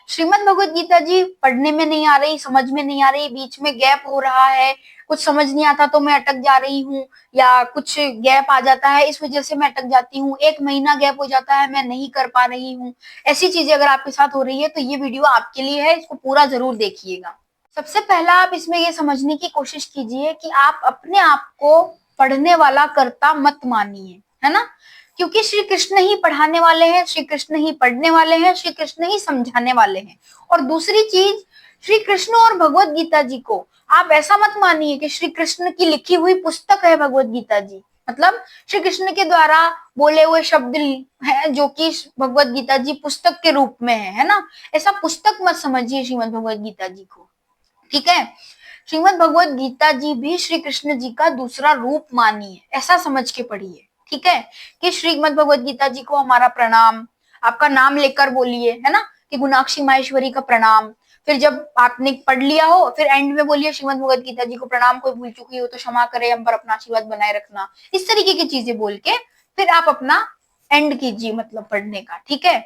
श्रीमद् भगवत गीता जी पढ़ने में नहीं आ रही, समझ में नहीं आ रही, बीच में गैप हो रहा है, कुछ समझ नहीं आता तो मैं अटक जा रही हूँ, या कुछ गैप आ जाता है इस वजह से मैं अटक जाती हूँ, 1 महीना गैप हो जाता है मैं नहीं कर पा रही हूँ, ऐसी चीजें अगर आपके साथ हो रही है तो ये वीडियो आपके लिए है, इसको पूरा जरूर देखिएगा। सबसे पहला आप इसमें ये समझने की कोशिश कीजिए कि आप अपने आप को पढ़ने वाला कर्ता मत मानिए, है ना, क्योंकि श्री कृष्ण ही पढ़ाने वाले हैं, श्री कृष्ण ही पढ़ने वाले हैं, श्री कृष्ण ही समझाने वाले हैं। और दूसरी चीज, श्री कृष्ण और भगवत गीता जी को आप ऐसा मत मानिए कि श्री कृष्ण की लिखी हुई पुस्तक है भगवत गीता जी, मतलब श्री कृष्ण के द्वारा बोले हुए शब्द है जो कि भगवत गीता जी पुस्तक के रूप में है ना, ऐसा पुस्तक मत समझिए श्रीमद् भगवत गीता जी को, ठीक है। श्रीमद् भगवत गीता जी भी श्री कृष्ण जी का दूसरा रूप मानिए, ऐसा समझ के पढ़िए, ठीक है। कि श्रीमद् भगवत गीता जी को हमारा प्रणाम, आपका नाम लेकर बोलिए, है ना, कि गुणाक्षी माहेश्वरी का प्रणाम। फिर जब आपने पढ़ लिया हो फिर एंड में बोलिए श्रीमद् भगवत गीता जी को प्रणाम, कोई भूल चुकी हो तो क्षमा करे, हम पर अपना आशीर्वाद बनाए रखना, इस तरीके की चीजें बोल के फिर आप अपना एंड कीजिए, मतलब पढ़ने का, ठीक है।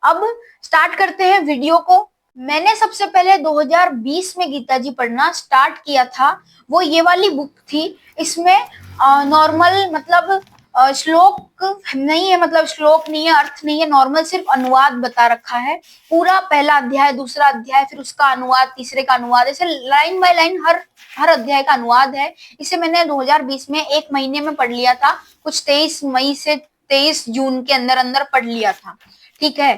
अब स्टार्ट करते हैं वीडियो को। मैंने सबसे पहले 2020 में गीता जी पढ़ना स्टार्ट किया था, वो ये वाली बुक थी। इसमें नॉर्मल मतलब श्लोक नहीं है, मतलब श्लोक नहीं है, अर्थ नहीं है, नॉर्मल सिर्फ अनुवाद बता रखा है। पूरा पहला अध्याय, दूसरा अध्याय, फिर उसका अनुवाद, तीसरे का अनुवाद, ऐसे लाइन बाय लाइन हर हर अध्याय का अनुवाद है। इसे मैंने 2020 में 1 महीने में पढ़ लिया था, कुछ 23 मई से 23 जून के अंदर अंदर पढ़ लिया था, ठीक है।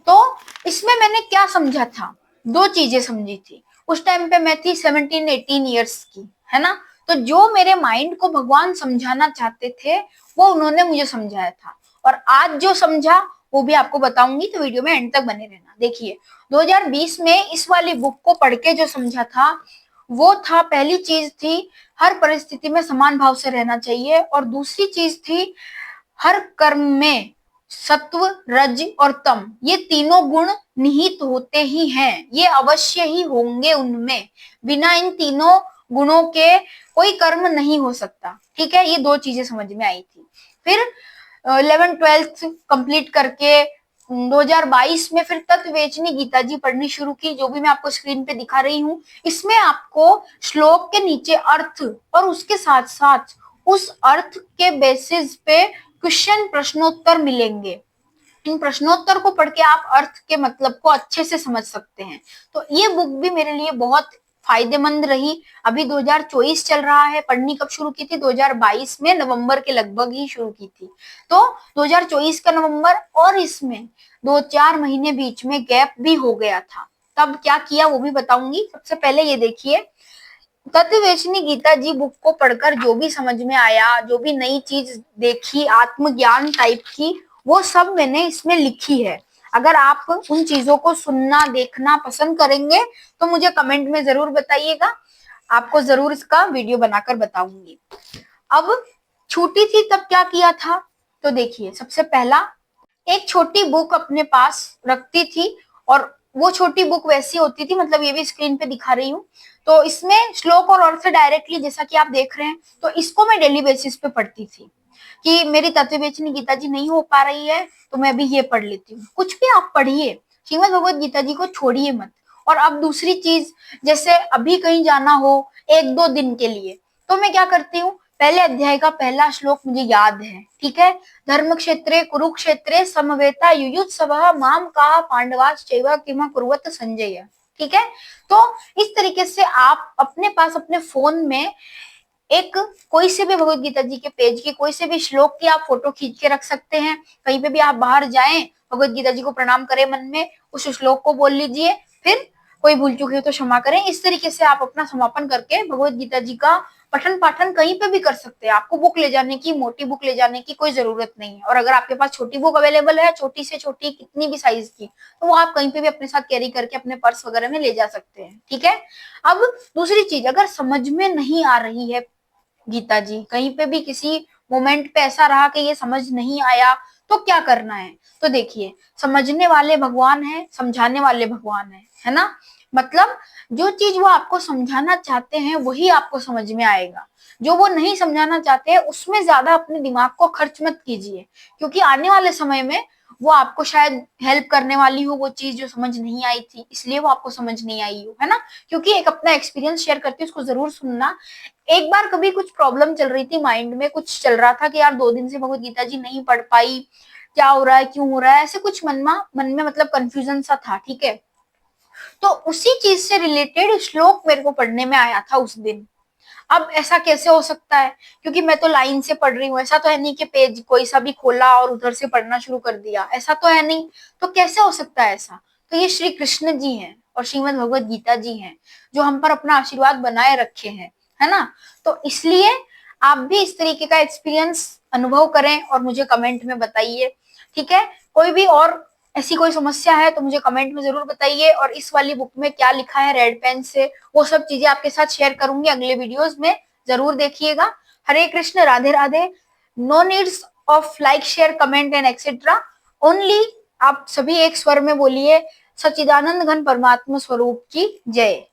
तो इसमें मैंने क्या समझा था, 2 चीजें समझी थी। उस टाइम पे मैं थी 17-18 ईयर्स की, है ना। तो जो मेरे माइंड को भगवान समझाना चाहते थे वो उन्होंने मुझे समझाया था, और आज जो समझा वो भी आपको बताऊंगी, तो वीडियो में एंड तक बने रहना। देखिए 2020 में इस वाली बुक को पढ़ के जो समझा था वो था, पहली चीज थी हर परिस्थिति में समान भाव से रहना चाहिए, और दूसरी चीज थी हर कर्म में सत्व, रज और तम, ये तीनों गुण निहित होते ही हैं, ये अवश्य ही होंगे उनमें, बिना इन तीनों गुणों के कोई कर्म नहीं हो सकता, ठीक है। ये 2 चीजें समझ में आई थी। फिर 11th-12th कंप्लीट करके 2022 में फिर तत्ववेचनी गीता जी पढ़नी शुरू की, जो भी मैं आपको स्क्रीन पे दिखा रही हूँ। इसमें आपको श्लोक के नीचे अर्थ और उसके साथ साथ उस अर्थ के बेसिस पे क्वेश्चन, प्रश्नोत्तर मिलेंगे। इन प्रश्नोत्तर को पढ़ के आप अर्थ के मतलब को अच्छे से समझ सकते हैं। तो ये बुक भी मेरे लिए बहुत फायदेमंद रही। अभी 2024 चल रहा है, पढ़नी कब शुरू की थी, 2022 में नवंबर के लगभग ही शुरू की थी। तो 2024 का नवंबर, और इसमें 2-4 महीने बीच में गैप भी हो गया था। तब क्या किया वो भी बताऊंगी। सबसे पहले ये देखिए, तत्ववेचनी गीता जी बुक को पढ़कर जो भी समझ में आया, जो भी नई चीज देखी, आत्मज्ञान टाइप की, वो सब मैंने इसमें लिखी है। अगर आप उन चीजों को सुनना, देखना पसंद करेंगे तो मुझे कमेंट में जरूर बताइएगा, आपको जरूर इसका वीडियो बनाकर बताऊंगी। अब छुट्टी थी तब क्या किया था, तो देखिए सबसे पहला एक छोटी बुक अपने पास रखती थी, और वो छोटी बुक वैसी होती थी, मतलब ये भी स्क्रीन पे दिखा रही हूँ, तो इसमें श्लोक और अर्थ डायरेक्टली जैसा कि आप देख रहे हैं, तो इसको मैं डेली बेसिस पे पढ़ती थी कि मेरी तत्ववेचनी गीता जी नहीं हो पा रही है तो मैं भी ये पढ़ लेती हूँ। कुछ भी आप पढ़िए, श्रीमद् भगवत गीता जी को छोड़िए मत। और अब दूसरी चीज, जैसे अभी कहीं जाना हो 1-2 दिन के लिए, तो मैं क्या करती हूँ, पहले अध्याय का पहला श्लोक मुझे याद है, ठीक है। धर्म क्षेत्रे कुरुक्षेत्रे समवेता युयुत्सवः माम का पांडवाश्चैव किम कुर्वत संजय, ठीक है। तो इस तरीके से आप अपने पास अपने फोन में एक कोई से भी भगवत गीता जी के पेज की कोई से भी श्लोक की आप फोटो खींच के रख सकते हैं। कहीं पे भी आप बाहर जाएं, भगवत गीता जी को प्रणाम करें, मन में उस श्लोक को बोल लीजिए, फिर कोई भूल चुकी हो तो क्षमा करें। इस तरीके से आप अपना समापन करके भगवत गीता जी का पठन पाठन कहीं पे भी कर सकते हैं। आपको बुक ले जाने की, मोटी बुक ले जाने की कोई जरूरत नहीं है। और अगर आपके पास छोटी बुक अवेलेबल है, छोटी से छोटी कितनी भी साइज की, तो वो आप कहीं पे भी अपने साथ कैरी करके अपने पर्स वगैरह में ले जा सकते हैं, ठीक है। अब दूसरी चीज, अगर समझ में नहीं आ रही है गीता जी, कहीं पे भी किसी मोमेंट पे ऐसा रहा कि ये समझ नहीं आया, तो क्या करना है, तो देखिए समझने वाले भगवान है, समझाने वाले भगवान है ना। मतलब जो चीज वो आपको समझाना चाहते हैं वही आपको समझ में आएगा, जो वो नहीं समझाना चाहते हैं उसमें ज्यादा अपने दिमाग को खर्च मत कीजिए, क्योंकि आने वाले समय में वो आपको शायद हेल्प करने वाली हो, वो चीज जो समझ नहीं आई थी, इसलिए वो आपको समझ नहीं आई हो, है ना। क्योंकि एक अपना एक्सपीरियंस शेयर करती हूँ, उसको जरूर सुनना। एक बार कभी कुछ प्रॉब्लम चल रही थी माइंड में, कुछ चल रहा था कि यार 2 दिन से भगवत गीता जी नहीं पढ़ पाई, क्या हो रहा है, क्यों हो रहा है, ऐसे कुछ मन में मतलब कंफ्यूजन सा था, ठीक है। तो उसी चीज से रिलेटेड श्लोक मेरे को पढ़ने में आया था उस दिन। अब ऐसा कैसे हो सकता है, क्योंकि मैं तो लाइन से पढ़ रही हूँ, ऐसा तो है नहीं कि पेज कोई सा भी खोला और उधर से पढ़ना शुरू कर दिया, ऐसा तो है नहीं। तो कैसे हो सकता है ऐसा? तो ये श्री कृष्ण जी हैं और श्रीमद् भगवत गीता जी हैं जो हम पर अपना आशीर्वाद बनाए रखे हैं, है ना। तो इसलिए आप भी इस तरीके का एक्सपीरियंस अनुभव करें और मुझे कमेंट में बताइए, ठीक है। कोई भी और ऐसी कोई समस्या है तो मुझे कमेंट में जरूर बताइए, और इस वाली बुक में क्या लिखा है रेड पेन से, वो सब चीजें आपके साथ शेयर करूंगी अगले वीडियोस में, जरूर देखिएगा। Hare Krishna, Radhe Radhe. No needs of like, share, comment and etcetera. Only आप सभी एक स्वर में बोलिए, सच्चिदानंद घन परमात्मा स्वरूप की जय।